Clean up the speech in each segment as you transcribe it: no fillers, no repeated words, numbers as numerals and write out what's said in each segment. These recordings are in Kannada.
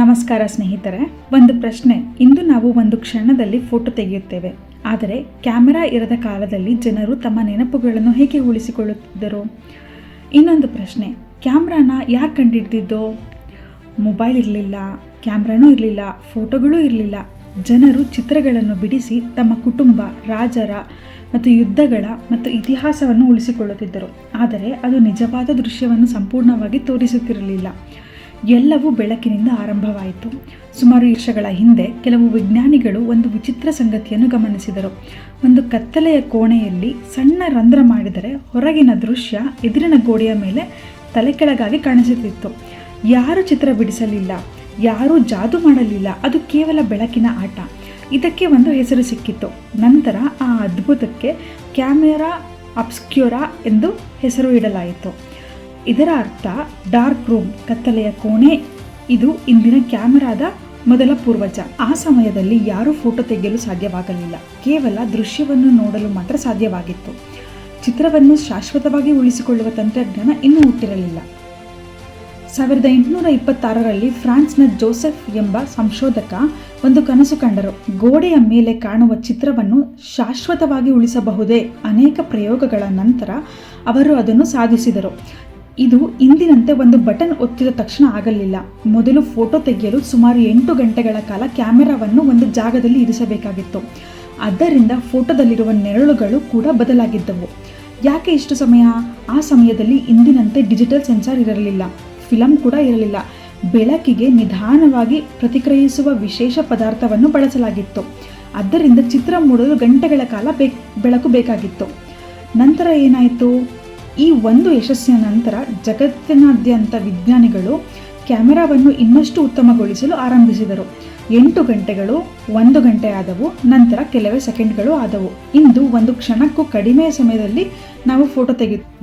ನಮಸ್ಕಾರ ಸ್ನೇಹಿತರೆ. ಒಂದು ಪ್ರಶ್ನೆ. ಇಂದು ನಾವು ಒಂದು ಕ್ಷಣದಲ್ಲಿ ಫೋಟೋ ತೆಗೆಯುತ್ತೇವೆ, ಆದರೆ ಕ್ಯಾಮೆರಾ ಇರದ ಕಾಲದಲ್ಲಿ ಜನರು ತಮ್ಮ ನೆನಪುಗಳನ್ನು ಹೇಗೆ ಉಳಿಸಿಕೊಳ್ಳುತ್ತಿದ್ದರು? ಇನ್ನೊಂದು ಪ್ರಶ್ನೆ. ಕ್ಯಾಮ್ರಾನ ಯಾರು ಕಂಡುಹಿಡಿದಿದ್ದು? ಮೊಬೈಲ್ ಇರಲಿಲ್ಲ, ಕ್ಯಾಮ್ರಾನೂ ಇರಲಿಲ್ಲ, ಫೋಟೋಗಳೂ ಇರಲಿಲ್ಲ. ಜನರು ಚಿತ್ರಗಳನ್ನು ಬಿಡಿಸಿ ತಮ್ಮ ಕುಟುಂಬ, ರಾಜರ ಮತ್ತು ಯುದ್ಧಗಳ ಮತ್ತು ಇತಿಹಾಸವನ್ನು ಉಳಿಸಿಕೊಳ್ಳುತ್ತಿದ್ದರು. ಆದರೆ ಅದು ನಿಜವಾದ ದೃಶ್ಯವನ್ನು ಸಂಪೂರ್ಣವಾಗಿ ತೋರಿಸುತ್ತಿರಲಿಲ್ಲ. ಎಲ್ಲವೂ ಬೆಳಕಿನಿಂದ ಆರಂಭವಾಯಿತು. ಸುಮಾರು ವರ್ಷಗಳ ಹಿಂದೆ ಕೆಲವು ವಿಜ್ಞಾನಿಗಳು ಒಂದು ವಿಚಿತ್ರ ಸಂಗತಿಯನ್ನು ಗಮನಿಸಿದರು. ಒಂದು ಕತ್ತಲೆಯ ಕೋಣೆಯಲ್ಲಿ ಸಣ್ಣ ರಂಧ್ರ ಮಾಡಿದರೆ ಹೊರಗಿನ ದೃಶ್ಯ ಎದುರಿನ ಗೋಡೆಯ ಮೇಲೆ ತಲೆಕೆಳಗಾಗಿ ಕಾಣಿಸುತ್ತಿತ್ತು. ಯಾರೂ ಚಿತ್ರ ಬಿಡಿಸಲಿಲ್ಲ, ಯಾರೂ ಜಾದೂ ಮಾಡಲಿಲ್ಲ. ಅದು ಕೇವಲ ಬೆಳಕಿನ ಆಟ. ಇದಕ್ಕೆ ಒಂದು ಹೆಸರು ಸಿಕ್ಕಿತು. ನಂತರ ಆ ಅದ್ಭುತಕ್ಕೆ ಕ್ಯಾಮೆರಾ ಅಬ್ಸ್ಕ್ಯೂರಾ ಎಂದು ಹೆಸರು ಇಡಲಾಯಿತು. ಇದರ ಅರ್ಥ ಡಾರ್ಕ್ ರೂಮ್, ಕತ್ತಲೆಯ ಕೋಣೆ. ಇದು ಇಂದಿನ ಕ್ಯಾಮೆರಾದ ಮೊದಲ ಪೂರ್ವಜ. ಆ ಸಮಯದಲ್ಲಿ ಯಾರೂ ಫೋಟೋ ತೆಗೆಯಲು ಸಾಧ್ಯವಾಗಲಿಲ್ಲ, ಕೇವಲ ದೃಶ್ಯವನ್ನು ನೋಡಲು ಮಾತ್ರ ಸಾಧ್ಯವಾಗಿತ್ತು. ಚಿತ್ರವನ್ನು ಶಾಶ್ವತವಾಗಿ ಉಳಿಸಿಕೊಳ್ಳುವ ತಂತ್ರಜ್ಞಾನ ಇನ್ನೂ ಹುಟ್ಟಿರಲಿಲ್ಲ. 1826ರಲ್ಲಿ ಫ್ರಾನ್ಸ್ನ ಜೋಸೆಫ್ ಎಂಬ ಸಂಶೋಧಕ ಒಂದು ಕನಸು ಕಂಡರು. ಗೋಡೆಯ ಮೇಲೆ ಕಾಣುವ ಚಿತ್ರವನ್ನು ಶಾಶ್ವತವಾಗಿ ಉಳಿಸಬಹುದೇ? ಅನೇಕ ಪ್ರಯೋಗಗಳ ನಂತರ ಅವರು ಅದನ್ನು ಸಾಧಿಸಿದರು. ಇದು ಇಂದಿನಂತೆ ಒಂದು ಬಟನ್ ಒತ್ತಿದ ತಕ್ಷಣ ಆಗಲಿಲ್ಲ. ಮೊದಲು ಫೋಟೋ ತೆಗೆಯಲು ಸುಮಾರು 8 ಗಂಟೆಗಳ ಕಾಲ ಕ್ಯಾಮೆರಾವನ್ನು ಒಂದು ಜಾಗದಲ್ಲಿ ಇರಿಸಬೇಕಾಗಿತ್ತು. ಆದ್ದರಿಂದ ಫೋಟೋದಲ್ಲಿರುವ ನೆರಳುಗಳು ಕೂಡ ಬದಲಾಗಿದ್ದವು. ಯಾಕೆ ಇಷ್ಟು ಸಮಯ? ಆ ಸಮಯದಲ್ಲಿ ಇಂದಿನಂತೆ ಡಿಜಿಟಲ್ ಸೆನ್ಸಾರ್ ಇರಲಿಲ್ಲ, ಫಿಲಮ್ ಕೂಡ ಇರಲಿಲ್ಲ. ಬೆಳಕಿಗೆ ನಿಧಾನವಾಗಿ ಪ್ರತಿಕ್ರಿಯಿಸುವ ವಿಶೇಷ ಪದಾರ್ಥವನ್ನು ಬಳಸಲಾಗಿತ್ತು. ಆದ್ದರಿಂದ ಚಿತ್ರ ಮೂಡಲು ಗಂಟೆಗಳ ಕಾಲ ಬೆಳಕು ಬೇಕಾಗಿತ್ತು. ನಂತರ ಏನಾಯಿತು? ಈ ಒಂದು ಯಶಸ್ಸಿನ ನಂತರ ಜಗತ್ತಿನಾದ್ಯಂತ ವಿಜ್ಞಾನಿಗಳು ಕ್ಯಾಮೆರಾವನ್ನು ಇನ್ನಷ್ಟು ಉತ್ತಮಗೊಳಿಸಲು ಆರಂಭಿಸಿದರು. 8 ಗಂಟೆಗಳು 1 ಗಂಟೆ ಆದವು, ನಂತರ ಕೆಲವೇ ಸೆಕೆಂಡ್ಗಳು ಆದವು. ಇಂದು ಒಂದು ಕ್ಷಣಕ್ಕೂ ಕಡಿಮೆ ಸಮಯದಲ್ಲಿ ನಾವು ಫೋಟೋ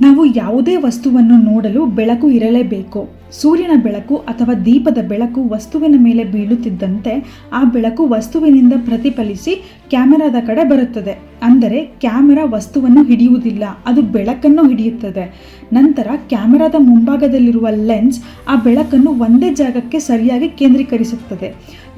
ನಾವು ಯಾವುದೇ ವಸ್ತುವನ್ನು ನೋಡಲು ಬೆಳಕು ಇರಲೇಬೇಕು. ಸೂರ್ಯನ ಬೆಳಕು ಅಥವಾ ದೀಪದ ಬೆಳಕು ವಸ್ತುವಿನ ಮೇಲೆ ಬೀಳುತ್ತಿದ್ದಂತೆ ಆ ಬೆಳಕು ವಸ್ತುವಿನಿಂದ ಪ್ರತಿಫಲಿಸಿ ಕ್ಯಾಮೆರಾದ ಕಡೆ ಬರುತ್ತದೆ. ಅಂದರೆ ಕ್ಯಾಮೆರಾ ವಸ್ತುವನ್ನು ಹಿಡಿಯುವುದಿಲ್ಲ, ಅದು ಬೆಳಕನ್ನು ಹಿಡಿಯುತ್ತದೆ. ನಂತರ ಕ್ಯಾಮೆರಾದ ಮುಂಭಾಗದಲ್ಲಿರುವ ಲೆನ್ಸ್ ಆ ಬೆಳಕನ್ನು ಒಂದೇ ಜಾಗಕ್ಕೆ ಸರಿಯಾಗಿ ಕೇಂದ್ರೀಕರಿಸುತ್ತದೆ.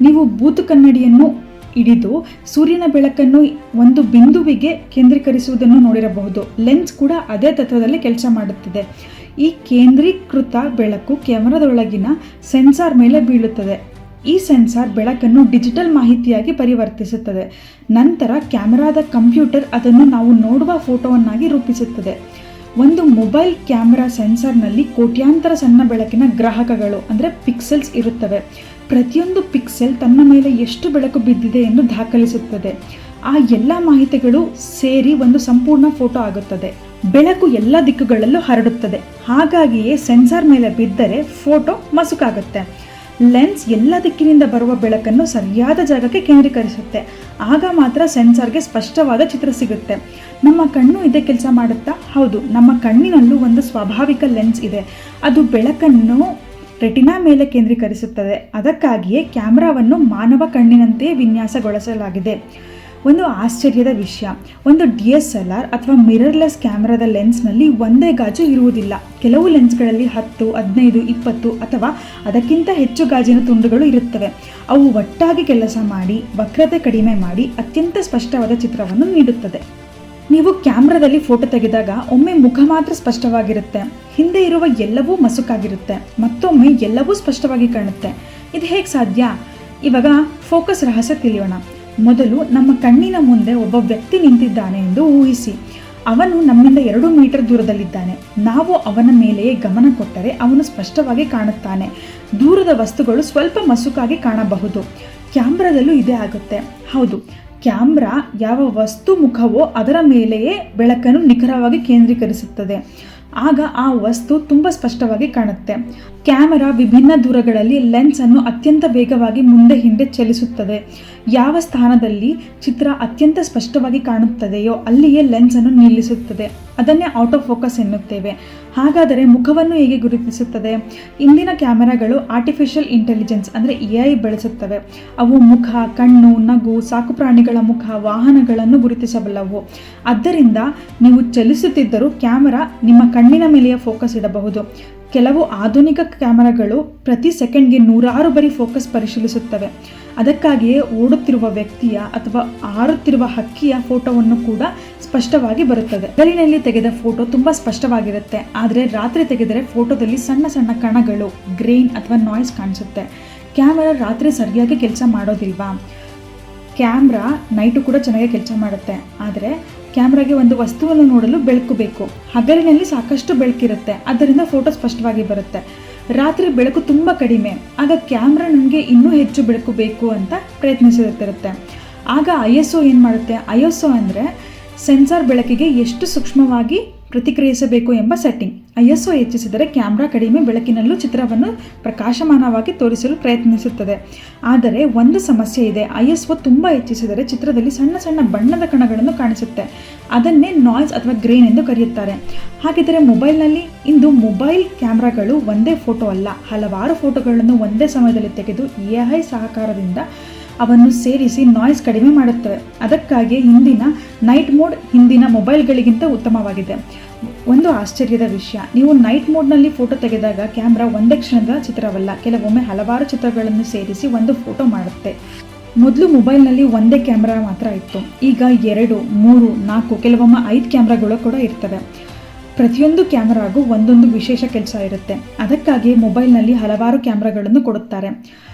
ನೀವು ಬೂತು ಕನ್ನಡಿಯನ್ನು ಹಿಡಿದು ಸೂರ್ಯನ ಬೆಳಕನ್ನು ಒಂದು ಬಿಂದುವಿಗೆ ಕೇಂದ್ರೀಕರಿಸುವುದನ್ನು ನೋಡಿರಬಹುದು. ಲೆನ್ಸ್ ಕೂಡ ಅದೇ ತತ್ವದಲ್ಲಿ ಕೆಲಸ ಮಾಡುತ್ತದೆ. ಈ ಕೇಂದ್ರೀಕೃತ ಬೆಳಕು ಕ್ಯಾಮೆರಾದೊಳಗಿನ ಸೆನ್ಸಾರ್ ಮೇಲೆ ಬೀಳುತ್ತದೆ. ಈ ಸೆನ್ಸಾರ್ ಬೆಳಕನ್ನು ಡಿಜಿಟಲ್ ಮಾಹಿತಿಯಾಗಿ ಪರಿವರ್ತಿಸುತ್ತದೆ. ನಂತರ ಕ್ಯಾಮೆರಾದ ಕಂಪ್ಯೂಟರ್ ಅದನ್ನು ನಾವು ನೋಡುವ ಫೋಟೋವನ್ನಾಗಿ ರೂಪಿಸುತ್ತದೆ. ಒಂದು ಮೊಬೈಲ್ ಕ್ಯಾಮೆರಾ ಸೆನ್ಸಾರ್ನಲ್ಲಿ ಕೋಟ್ಯಾಂತರ ಸಣ್ಣ ಬೆಳಕಿನ ಗ್ರಾಹಕಗಳು ಅಂದರೆ ಪಿಕ್ಸೆಲ್ಸ್ ಇರುತ್ತವೆ. ಪ್ರತಿಯೊಂದು ಪಿಕ್ಸೆಲ್ ತನ್ನ ಮೇಲೆ ಎಷ್ಟು ಬೆಳಕು ಬಿದ್ದಿದೆ ಎಂದು ದಾಖಲಿಸುತ್ತದೆ. ಆ ಎಲ್ಲ ಮಾಹಿತಿಗಳು ಸೇರಿ ಒಂದು ಸಂಪೂರ್ಣ ಫೋಟೋ ಆಗುತ್ತದೆ. ಬೆಳಕು ಎಲ್ಲ ದಿಕ್ಕುಗಳಲ್ಲೂ ಹರಡುತ್ತದೆ. ಹಾಗಾಗಿಯೇ ಸೆನ್ಸಾರ್ ಮೇಲೆ ಬಿದ್ದರೆ ಫೋಟೋ ಮಸುಕಾಗುತ್ತೆ. ಲೆನ್ಸ್ ಎಲ್ಲ ದಿಕ್ಕಿನಿಂದ ಬರುವ ಬೆಳಕನ್ನು ಸರಿಯಾದ ಜಾಗಕ್ಕೆ ಕೇಂದ್ರೀಕರಿಸುತ್ತೆ. ಆಗ ಮಾತ್ರ ಸೆನ್ಸಾರ್ಗೆ ಸ್ಪಷ್ಟವಾದ ಚಿತ್ರ ಸಿಗುತ್ತೆ. ನಮ್ಮ ಕಣ್ಣು ಇದೇ ಕೆಲಸ ಮಾಡುತ್ತಾ? ಹೌದು, ನಮ್ಮ ಕಣ್ಣಿನಲ್ಲೂ ಒಂದು ಸ್ವಾಭಾವಿಕ ಲೆನ್ಸ್ ಇದೆ. ಅದು ಬೆಳಕನ್ನು ರೆಟಿನಾ ಮೇಲೆ ಕೇಂದ್ರೀಕರಿಸುತ್ತದೆ. ಅದಕ್ಕಾಗಿಯೇ ಕ್ಯಾಮ್ರಾವನ್ನು ಮಾನವ ಕಣ್ಣಿನಂತೆಯೇ ವಿನ್ಯಾಸಗೊಳಿಸಲಾಗಿದೆ. ಒಂದು ಆಶ್ಚರ್ಯದ ವಿಷಯ, ಒಂದು DSLR ಅಥವಾ ಮಿರರ್ಲೆಸ್ ಕ್ಯಾಮೆರಾದ ಲೆನ್ಸ್ನಲ್ಲಿ ಒಂದೇ ಗಾಜು ಇರುವುದಿಲ್ಲ. ಕೆಲವು ಲೆನ್ಸ್ಗಳಲ್ಲಿ 10, 15, 20 ಅಥವಾ ಅದಕ್ಕಿಂತ ಹೆಚ್ಚು ಗಾಜಿನ ತುಂಡುಗಳು ಇರುತ್ತವೆ. ಅವು ಒಟ್ಟಾಗಿ ಕೆಲಸ ಮಾಡಿ ವಕ್ರತೆ ಕಡಿಮೆ ಮಾಡಿ ಅತ್ಯಂತ ಸ್ಪಷ್ಟವಾದ ಚಿತ್ರವನ್ನು ನೀಡುತ್ತದೆ. ನೀವು ಕ್ಯಾಮ್ರಾದಲ್ಲಿ ಫೋಟೋ ತೆಗೆದಾಗ ಒಮ್ಮೆ ಮುಖ ಮಾತ್ರ ಸ್ಪಷ್ಟವಾಗಿರುತ್ತೆ, ಹಿಂದೆ ಇರುವ ಎಲ್ಲವೂ ಮಸುಕಾಗಿರುತ್ತೆ. ಮತ್ತೊಮ್ಮೆ ಎಲ್ಲವೂ ಸ್ಪಷ್ಟವಾಗಿ ಕಾಣುತ್ತೆ. ಇದು ಹೇಗೆ ಸಾಧ್ಯ? ಇವಾಗ ಫೋಕಸ್ ರಹಸ್ಯ ತಿಳಿಯೋಣ. ಮೊದಲು ನಮ್ಮ ಕಣ್ಣಿನ ಮುಂದೆ ಒಬ್ಬ ವ್ಯಕ್ತಿ ನಿಂತಿದ್ದಾನೆ ಎಂದು ಊಹಿಸಿ. ಅವನು ನಮ್ಮಿಂದ 2 ಮೀಟರ್ ದೂರದಲ್ಲಿದ್ದಾನೆ. ನಾವು ಅವನ ಮೇಲೆಯೇ ಗಮನ ಕೊಟ್ಟರೆ ಅವನು ಸ್ಪಷ್ಟವಾಗಿ ಕಾಣುತ್ತಾನೆ. ದೂರದ ವಸ್ತುಗಳು ಸ್ವಲ್ಪ ಮಸುಕಾಗಿ ಕಾಣಬಹುದು. ಕ್ಯಾಮ್ರಾದಲ್ಲೂ ಇದೇ ಆಗುತ್ತೆ. ಹೌದು, ಕ್ಯಾಮ್ರಾ ಯಾವ ವಸ್ತು ಮುಖವೋ ಅದರ ಮೇಲೆಯೇ ಬೆಳಕನ್ನು ನಿಖರವಾಗಿ ಕೇಂದ್ರೀಕರಿಸುತ್ತದೆ. ಆಗ ಆ ವಸ್ತು ತುಂಬ ಸ್ಪಷ್ಟವಾಗಿ ಕಾಣುತ್ತೆ. ಕ್ಯಾಮೆರಾ ವಿಭಿನ್ನ ದೂರಗಳಲ್ಲಿ ಲೆನ್ಸ್ ಅನ್ನು ಅತ್ಯಂತ ವೇಗವಾಗಿ ಮುಂದೆ ಹಿಂದೆ ಚಲಿಸುತ್ತದೆ. ಯಾವ ಸ್ಥಾನದಲ್ಲಿ ಚಿತ್ರ ಅತ್ಯಂತ ಸ್ಪಷ್ಟವಾಗಿ ಕಾಣುತ್ತದೆಯೋ ಅಲ್ಲಿಯೇ ಲೆನ್ಸ್ ಅನ್ನು ನಿಲ್ಲಿಸುತ್ತದೆ. ಅದನ್ನೇ ಆಟೋ ಫೋಕಸ್ ಎನ್ನುತ್ತೇವೆ. ಹಾಗಾದರೆ ಮುಖವನ್ನು ಹೇಗೆ ಗುರುತಿಸುತ್ತದೆ? ಇಂದಿನ ಕ್ಯಾಮೆರಾಗಳು ಆರ್ಟಿಫಿಷಿಯಲ್ ಇಂಟೆಲಿಜೆನ್ಸ್ ಅಂದರೆ AI ಬಳಸುತ್ತವೆ. ಅವು ಮುಖ, ಕಣ್ಣು, ನಗು, ಸಾಕುಪ್ರಾಣಿಗಳ ಮುಖ, ವಾಹನಗಳನ್ನು ಗುರುತಿಸಬಲ್ಲವು. ಆದ್ದರಿಂದ ನೀವು ಚಲಿಸುತ್ತಿದ್ದರೂ ಕ್ಯಾಮೆರಾ ನಿಮ್ಮ ಕಣ್ಣಿನ ಮೇಲೆಯೇ ಫೋಕಸ್ ಇಡಬಹುದು. ಕೆಲವು ಆಧುನಿಕ ಕ್ಯಾಮೆರಾಗಳು ಪ್ರತಿ ಸೆಕೆಂಡ್ಗೆ 100 ಬಾರಿ ಫೋಕಸ್ ಪರಿಶೀಲಿಸುತ್ತವೆ. ಅದಕ್ಕಾಗಿಯೇ ಓಡುತ್ತಿರುವ ವ್ಯಕ್ತಿಯ ಅಥವಾ ಹಾರುತ್ತಿರುವ ಹಕ್ಕಿಯ ಫೋಟೋವನ್ನು ಕೂಡ ಸ್ಪಷ್ಟವಾಗಿ ಬರುತ್ತದೆ. ಹಗಲಿನಲ್ಲಿ ತೆಗೆದ ಫೋಟೋ ತುಂಬ ಸ್ಪಷ್ಟವಾಗಿರುತ್ತೆ, ಆದರೆ ರಾತ್ರಿ ತೆಗೆದರೆ ಫೋಟೋದಲ್ಲಿ ಸಣ್ಣ ಸಣ್ಣ ಕಣಗಳು, ಗ್ರೇನ್ ಅಥವಾ ನಾಯ್ಸ್ ಕಾಣಿಸುತ್ತೆ. ಕ್ಯಾಮೆರಾ ರಾತ್ರಿ ಸರಿಯಾಗಿ ಕೆಲಸ ಮಾಡೋದಿಲ್ವಾ? ಕ್ಯಾಮ್ರಾ ನೈಟು ಕೂಡ ಚೆನ್ನಾಗಿ ಕೆಲಸ ಮಾಡುತ್ತೆ, ಆದರೆ ಕ್ಯಾಮ್ರಾಗೆ ಒಂದು ವಸ್ತುವನ್ನು ನೋಡಲು ಬೆಳಕು ಬೇಕು. ಹಗಲಿನಲ್ಲಿ ಸಾಕಷ್ಟು ಬೆಳಕಿರುತ್ತೆ, ಆದ್ದರಿಂದ ಫೋಟೋ ಸ್ಪಷ್ಟವಾಗಿ ಬರುತ್ತೆ. ರಾತ್ರಿ ಬೆಳಕು ತುಂಬ ಕಡಿಮೆ, ಆಗ ಕ್ಯಾಮ್ರಾ ನನಗೆ ಇನ್ನೂ ಹೆಚ್ಚು ಬೆಳಕು ಬೇಕು ಅಂತ ಪ್ರಯತ್ನಿಸುತ್ತಿರುತ್ತೆ. ಆಗ ISO ಏನು ಮಾಡುತ್ತೆ? ISO ಅಂದರೆ ಸೆನ್ಸಾರ್ ಬೆಳಕಿಗೆ ಎಷ್ಟು ಸೂಕ್ಷ್ಮವಾಗಿ ಪ್ರತಿಕ್ರಿಯಿಸಬೇಕು ಎಂಬ ಸೆಟ್ಟಿಂಗ್. ISO ಹೆಚ್ಚಿಸಿದರೆ ಕ್ಯಾಮ್ರಾ ಕಡಿಮೆ ಬೆಳಕಿನಲ್ಲೂ ಚಿತ್ರವನ್ನು ಪ್ರಕಾಶಮಾನವಾಗಿ ತೋರಿಸಲು ಪ್ರಯತ್ನಿಸುತ್ತದೆ. ಆದರೆ ಒಂದು ಸಮಸ್ಯೆ ಇದೆ. ISO ತುಂಬ ಹೆಚ್ಚಿಸಿದರೆ ಚಿತ್ರದಲ್ಲಿ ಸಣ್ಣ ಸಣ್ಣ ಬಣ್ಣದ ಕಣಗಳನ್ನು ಕಾಣಿಸುತ್ತೆ. ಅದನ್ನೇ ನಾಯ್ಸ್ ಅಥವಾ ಗ್ರೇನ್ ಎಂದು ಕರೆಯುತ್ತಾರೆ. ಹಾಗಿದ್ದರೆ ಮೊಬೈಲ್ನಲ್ಲಿ ಇಂದು ಮೊಬೈಲ್ ಕ್ಯಾಮ್ರಾಗಳು ಒಂದೇ ಫೋಟೋ ಅಲ್ಲ, ಹಲವಾರು ಫೋಟೋಗಳನ್ನು ಒಂದೇ ಸಮಯದಲ್ಲಿ ತೆಗೆದು AI ಸಹಕಾರದಿಂದ ಅವನ್ನು ಸೇರಿಸಿ ನಾಯ್ಸ್ ಕಡಿಮೆ ಮಾಡುತ್ತವೆ. ಅದಕ್ಕಾಗಿ ಇಂದಿನ ನೈಟ್ ಮೋಡ್ ಹಿಂದಿನ ಮೊಬೈಲ್ಗಳಿಗಿಂತ ಉತ್ತಮವಾಗಿದೆ. ಒಂದು ಆಶ್ಚರ್ಯದ ವಿಷಯ, ನೀವು ನೈಟ್ ಮೋಡ್ನಲ್ಲಿ ಫೋಟೋ ತೆಗೆದಾಗ ಕ್ಯಾಮ್ರಾ ಒಂದೇ ಕ್ಷಣದ ಚಿತ್ರವಲ್ಲ, ಕೆಲವೊಮ್ಮೆ ಹಲವಾರು ಚಿತ್ರಗಳನ್ನು ಸೇರಿಸಿ ಒಂದು ಫೋಟೋ ಮಾಡುತ್ತೆ. ಮೊದಲು ಮೊಬೈಲ್ನಲ್ಲಿ ಒಂದೇ ಕ್ಯಾಮ್ರಾ ಮಾತ್ರ ಇತ್ತು, ಈಗ 2, 3, 4 ಕೆಲವೊಮ್ಮೆ 5 ಕ್ಯಾಮ್ರಾಗಳು ಕೂಡ ಇರ್ತವೆ. ಪ್ರತಿಯೊಂದು ಕ್ಯಾಮ್ರಾಗೂ ಒಂದೊಂದು ವಿಶೇಷ ಕೆಲಸ ಇರುತ್ತೆ. ಅದಕ್ಕಾಗಿ ಮೊಬೈಲ್ನಲ್ಲಿ ಹಲವಾರು ಕ್ಯಾಮ್ರಾಗಳನ್ನು ಕೊಡುತ್ತಾರೆ.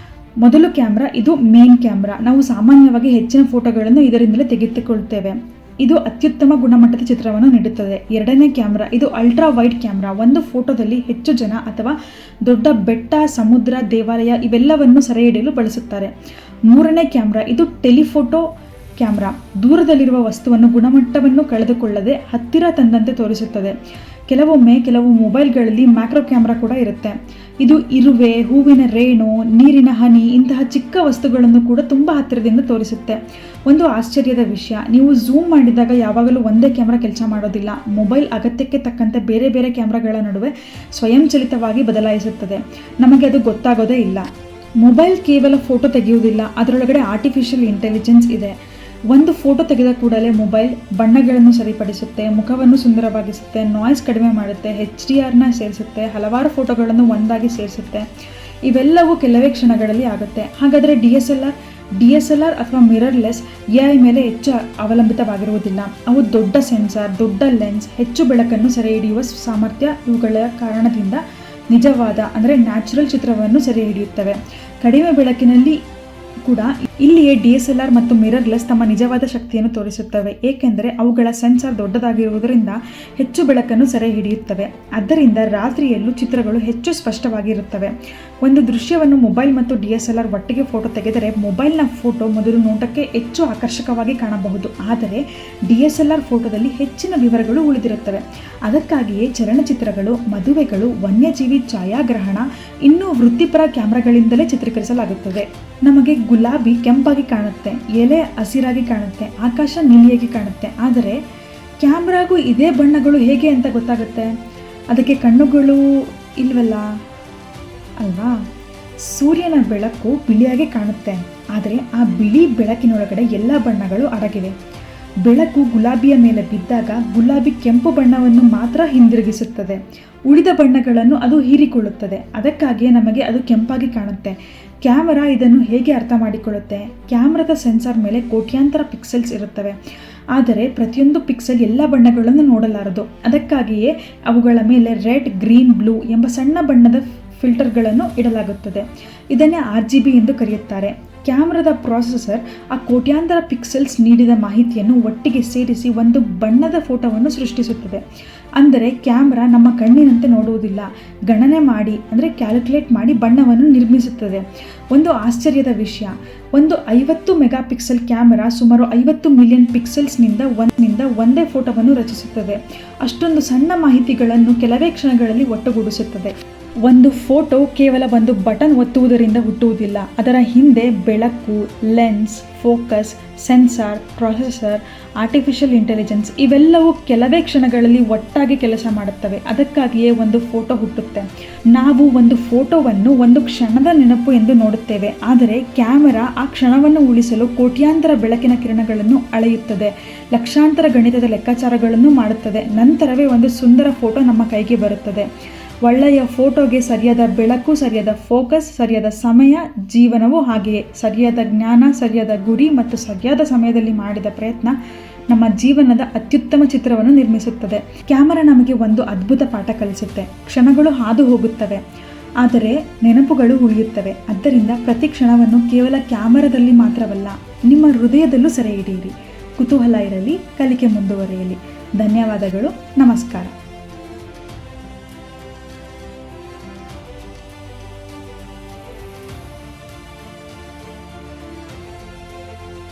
ಮೊದಲು ಕ್ಯಾಮ್ರಾ, ಇದು ಮೇನ್ ಕ್ಯಾಮ್ರಾ. ನಾವು ಸಾಮಾನ್ಯವಾಗಿ ಹೆಚ್ಚಿನ ಫೋಟೋಗಳನ್ನು ಇದರಿಂದಲೇ ತೆಗೆದುಕೊಳ್ಳುತ್ತೇವೆ. ಇದು ಅತ್ಯುತ್ತಮ ಗುಣಮಟ್ಟದ ಚಿತ್ರವನ್ನು ನೀಡುತ್ತದೆ. ಎರಡನೇ ಕ್ಯಾಮ್ರಾ, ಇದು ಅಲ್ಟ್ರಾ ವೈಡ್ ಕ್ಯಾಮ್ರಾ. ಒಂದು ಫೋಟೋದಲ್ಲಿ ಹೆಚ್ಚು ಜನ ಅಥವಾ ದೊಡ್ಡ ಬೆಟ್ಟ, ಸಮುದ್ರ, ದೇವಾಲಯ ಇವೆಲ್ಲವನ್ನು ಸೆರೆ ಹಿಡಿಯಲು ಬಳಸುತ್ತಾರೆ. ಮೂರನೇ ಕ್ಯಾಮ್ರಾ, ಇದು ಟೆಲಿಫೋಟೋ ಕ್ಯಾಮ್ರಾ. ದೂರದಲ್ಲಿರುವ ವಸ್ತುವನ್ನು ಗುಣಮಟ್ಟವನ್ನು ಕಳೆದುಕೊಳ್ಳದೆ ಹತ್ತಿರ ತಂದಂತೆ ತೋರಿಸುತ್ತದೆ. ಕೆಲವು ಮೊಬೈಲ್ಗಳಲ್ಲಿ ಮ್ಯಾಕ್ರೋ ಕ್ಯಾಮ್ರಾ ಕೂಡ ಇರುತ್ತೆ. ಇದು ಇರುವೆ, ಹೂವಿನ ರೇಣು, ನೀರಿನ ಹನಿ ಇಂತಹ ಚಿಕ್ಕ ವಸ್ತುಗಳನ್ನು ಕೂಡ ತುಂಬ ಹತ್ತಿರದಿಂದ ತೋರಿಸುತ್ತೆ. ಒಂದು ಆಶ್ಚರ್ಯದ ವಿಷಯ, ನೀವು ಝೂಮ್ ಮಾಡಿದಾಗ ಯಾವಾಗಲೂ ಒಂದೇ ಕ್ಯಾಮ್ರಾ ಕೆಲಸ ಮಾಡೋದಿಲ್ಲ. ಮೊಬೈಲ್ ಅಗತ್ಯಕ್ಕೆ ತಕ್ಕಂತೆ ಬೇರೆ ಬೇರೆ ಕ್ಯಾಮ್ರಾಗಳ ನಡುವೆ ಸ್ವಯಂಚಲಿತವಾಗಿ ಬದಲಾಯಿಸುತ್ತದೆ. ನಮಗೆ ಅದು ಗೊತ್ತಾಗೋದೇ ಇಲ್ಲ. ಮೊಬೈಲ್ ಕೇವಲ ಫೋಟೋ ತೆಗೆಯುವುದಿಲ್ಲ, ಅದರೊಳಗಡೆ ಆರ್ಟಿಫಿಷಿಯಲ್ ಇಂಟೆಲಿಜೆನ್ಸ್ ಇದೆ. ಒಂದು ಫೋಟೋ ತೆಗೆದ ಕೂಡಲೇ ಮೊಬೈಲ್ ಬಣ್ಣಗಳನ್ನು ಸರಿಪಡಿಸುತ್ತೆ, ಮುಖವನ್ನು ಸುಂದರವಾಗಿಸುತ್ತೆ, ನಾಯ್ಸ್ ಕಡಿಮೆ ಮಾಡುತ್ತೆ, HDRನ ಸೇರಿಸುತ್ತೆ, ಹಲವಾರು ಫೋಟೋಗಳನ್ನು ಒಂದಾಗಿ ಸೇರಿಸುತ್ತೆ. ಇವೆಲ್ಲವೂ ಕೆಲವೇ ಕ್ಷಣಗಳಲ್ಲಿ ಆಗುತ್ತೆ. ಹಾಗಾದರೆ DSLR ಅಥವಾ ಮಿರರ್ಲೆಸ್ AI ಮೇಲೆ ಹೆಚ್ಚು ಅವಲಂಬಿತವಾಗಿರುವುದಿಲ್ಲ. ಅವು ದೊಡ್ಡ ಸೆನ್ಸಾರ್, ದೊಡ್ಡ ಲೆನ್ಸ್, ಹೆಚ್ಚು ಬೆಳಕನ್ನು ಸೆರೆ ಹಿಡಿಯುವ ಸಾಮರ್ಥ್ಯ ಇವುಗಳ ಕಾರಣದಿಂದ ನಿಜವಾದ ಅಂದರೆ ನ್ಯಾಚುರಲ್ ಚಿತ್ರವನ್ನು ಸೆರೆ ಹಿಡಿಯುತ್ತವೆ. ಕಡಿಮೆ ಬೆಳಕಿನಲ್ಲಿ ಕೂಡ ಇಲ್ಲಿಯೇ DSLR ಮತ್ತು ಮಿರರ್ಲೆಸ್ ತಮ್ಮ ನಿಜವಾದ ಶಕ್ತಿಯನ್ನು ತೋರಿಸುತ್ತವೆ, ಏಕೆಂದರೆ ಅವುಗಳ ಸೆನ್ಸಾರ್ ದೊಡ್ಡದಾಗಿರುವುದರಿಂದ ಹೆಚ್ಚು ಬೆಳಕನ್ನು ಸೆರೆ ಹಿಡಿಯುತ್ತವೆ. ಆದ್ದರಿಂದ ರಾತ್ರಿಯಲ್ಲೂ ಚಿತ್ರಗಳು ಹೆಚ್ಚು ಸ್ಪಷ್ಟವಾಗಿರುತ್ತವೆ. ಒಂದು ದೃಶ್ಯವನ್ನು ಮೊಬೈಲ್ ಮತ್ತು DSLR ಒಟ್ಟಿಗೆ ಫೋಟೋ ತೆಗೆದರೆ ಮೊಬೈಲ್ನ ಫೋಟೋ ಮೊದಲು ನೋಟಕ್ಕೆ ಹೆಚ್ಚು ಆಕರ್ಷಕವಾಗಿ ಕಾಣಬಹುದು, ಆದರೆ DSLR ಫೋಟೋದಲ್ಲಿ ಹೆಚ್ಚಿನ ವಿವರಗಳು ಉಳಿದಿರುತ್ತವೆ. ಅದಕ್ಕಾಗಿಯೇ ಚಲನಚಿತ್ರಗಳು, ಮದುವೆಗಳು, ವನ್ಯಜೀವಿ ಛಾಯಾಗ್ರಹಣ ಇನ್ನೂ ವೃತ್ತಿಪರ ಕ್ಯಾಮ್ರಾಗಳಿಂದಲೇ ಚಿತ್ರೀಕರಿಸಲಾಗುತ್ತದೆ. ನಮಗೆ ಗುಲಾಬಿ ಕೆಂಪಾಗಿ ಕಾಣುತ್ತೆ, ಎಲೆ ಹಸಿರಾಗಿ ಕಾಣುತ್ತೆ, ಆಕಾಶ ನೀಲಿಯಾಗಿ ಕಾಣುತ್ತೆ. ಆದರೆ ಕ್ಯಾಮ್ರಾಗೂ ಇದೇ ಬಣ್ಣಗಳು ಹೇಗೆ ಅಂತ ಗೊತ್ತಾಗುತ್ತೆ? ಅದಕ್ಕೆ ಕಣ್ಣುಗಳು ಇಲ್ವಲ್ಲ ಅಲ್ವಾ? ಸೂರ್ಯನ ಬೆಳಕು ಬಿಳಿಯಾಗಿ ಕಾಣುತ್ತೆ, ಆದರೆ ಆ ಬಿಳಿ ಬೆಳಕಿನೊಳಗಡೆ ಎಲ್ಲ ಬಣ್ಣಗಳು ಅಡಗಿವೆ. ಬೆಳಕು ಗುಲಾಬಿಯ ಮೇಲೆ ಬಿದ್ದಾಗ ಗುಲಾಬಿ ಕೆಂಪು ಬಣ್ಣವನ್ನು ಮಾತ್ರ ಹಿಂದಿರುಗಿಸುತ್ತದೆ, ಉಳಿದ ಬಣ್ಣಗಳನ್ನು ಅದು ಹೀರಿಕೊಳ್ಳುತ್ತದೆ. ಅದಕ್ಕಾಗಿಯೇ ನಮಗೆ ಅದು ಕೆಂಪಾಗಿ ಕಾಣುತ್ತೆ. ಕ್ಯಾಮರಾ ಇದನ್ನು ಹೇಗೆ ಅರ್ಥ ಮಾಡಿಕೊಳ್ಳುತ್ತೆ? ಕ್ಯಾಮ್ರಾದ ಸೆನ್ಸಾರ್ ಮೇಲೆ ಕೋಟ್ಯಾಂತರ ಪಿಕ್ಸೆಲ್ಸ್ ಇರುತ್ತವೆ, ಆದರೆ ಪ್ರತಿಯೊಂದು ಪಿಕ್ಸೆಲ್ ಎಲ್ಲ ಬಣ್ಣಗಳನ್ನು ನೋಡಲಾರದು. ಅದಕ್ಕಾಗಿಯೇ ಅವುಗಳ ಮೇಲೆ ರೆಡ್, ಗ್ರೀನ್, ಬ್ಲೂ ಎಂಬ ಸಣ್ಣ ಬಣ್ಣದ ಫಿಲ್ಟರ್ಗಳನ್ನು ಇಡಲಾಗುತ್ತದೆ. ಇದನ್ನೇ RGB ಎಂದು ಕರೆಯುತ್ತಾರೆ. ಕ್ಯಾಮ್ರಾದ ಪ್ರಾಸೆಸರ್ ಆ ಕೋಟ್ಯಾಂತರ ಪಿಕ್ಸೆಲ್ಸ್ ನೀಡಿದ ಮಾಹಿತಿಯನ್ನು ಒಟ್ಟಿಗೆ ಸೇರಿಸಿ ಒಂದು ಬಣ್ಣದ ಫೋಟೋವನ್ನು ಸೃಷ್ಟಿಸುತ್ತದೆ. ಅಂದರೆ ಕ್ಯಾಮ್ರಾ ನಮ್ಮ ಕಣ್ಣಿನಂತೆ ನೋಡುವುದಿಲ್ಲ, ಗಣನೆ ಮಾಡಿ ಅಂದರೆ ಕ್ಯಾಲ್ಕುಲೇಟ್ ಮಾಡಿ ಬಣ್ಣವನ್ನು ನಿರ್ಮಿಸುತ್ತದೆ. ಒಂದು ಆಶ್ಚರ್ಯದ ವಿಷಯ, ಒಂದು 50 ಮೆಗಾಪಿಕ್ಸೆಲ್ ಕ್ಯಾಮೆರಾ ಸುಮಾರು 50 ಮಿಲಿಯನ್ ಪಿಕ್ಸೆಲ್ಸ್ನಿಂದ ಒಂದೇ ಫೋಟೋವನ್ನು ರಚಿಸುತ್ತದೆ. ಅಷ್ಟೊಂದು ಸಣ್ಣ ಮಾಹಿತಿಗಳನ್ನು ಕೆಲವೇ ಕ್ಷಣಗಳಲ್ಲಿ ಒಟ್ಟುಗೂಡಿಸುತ್ತದೆ. ಒಂದು ಫೋಟೋ ಕೇವಲ ಒಂದು ಬಟನ್ ಒತ್ತುವುದರಿಂದ ಹುಟ್ಟುವುದಿಲ್ಲ. ಅದರ ಹಿಂದೆ ಬೆಳಕು, lens, focus, sensor, processor, artificial intelligence ಇವೆಲ್ಲವೂ ಕೆಲವೇ ಕ್ಷಣಗಳಲ್ಲಿ ಒಟ್ಟಾಗಿ ಕೆಲಸ ಮಾಡುತ್ತವೆ. ಅದಕ್ಕಾಗಿಯೇ ಒಂದು ಫೋಟೋ ಹುಟ್ಟುತ್ತೆ. ನಾವು ಒಂದು ಫೋಟೋವನ್ನು ಒಂದು ಕ್ಷಣದ ನೆನಪು ಎಂದು ನೋಡುತ್ತೇವೆ, ಆದರೆ ಕ್ಯಾಮೆರಾ ಆ ಕ್ಷಣವನ್ನು ಉಳಿಸಲು ಕೋಟ್ಯಾಂತರ ಬೆಳಕಿನ ಕಿರಣಗಳನ್ನು ಅಳೆಯುತ್ತದೆ, ಲಕ್ಷಾಂತರ ಗಣಿತದ ಲೆಕ್ಕಾಚಾರಗಳನ್ನು ಮಾಡುತ್ತದೆ. ನಂತರವೇ ಒಂದು ಸುಂದರ ಫೋಟೋ ನಮ್ಮ ಕೈಗೆ ಬರುತ್ತದೆ. ಒಳ್ಳೆಯ ಫೋಟೋಗೆ ಸರಿಯಾದ ಬೆಳಕು, ಸರಿಯಾದ ಫೋಕಸ್, ಸರಿಯಾದ ಸಮಯ, ಜೀವನವೂ ಹಾಗೆಯೇ ಸರಿಯಾದ ಜ್ಞಾನ, ಸರಿಯಾದ ಗುರಿ ಮತ್ತು ಸರಿಯಾದ ಸಮಯದಲ್ಲಿ ಮಾಡಿದ ಪ್ರಯತ್ನ ನಮ್ಮ ಜೀವನದ ಅತ್ಯುತ್ತಮ ಚಿತ್ರವನ್ನು ನಿರ್ಮಿಸುತ್ತದೆ. ಕ್ಯಾಮರಾ ನಮಗೆ ಒಂದು ಅದ್ಭುತ ಪಾಠ ಕಲಿಸುತ್ತೆ. ಕ್ಷಣಗಳು ಹಾದು ಹೋಗುತ್ತವೆ, ಆದರೆ ನೆನಪುಗಳು ಉಳಿಯುತ್ತವೆ. ಆದ್ದರಿಂದ ಪ್ರತಿ ಕ್ಷಣವನ್ನು ಕೇವಲ ಕ್ಯಾಮರಾದಲ್ಲಿ ಮಾತ್ರವಲ್ಲ, ನಿಮ್ಮ ಹೃದಯದಲ್ಲೂ ಸೆರೆ ಹಿಡಿಯಿರಿ. ಕುತೂಹಲ ಇರಲಿ, ಕಲಿಕೆ ಮುಂದುವರಿಯಲಿ. ಧನ್ಯವಾದಗಳು. ನಮಸ್ಕಾರ.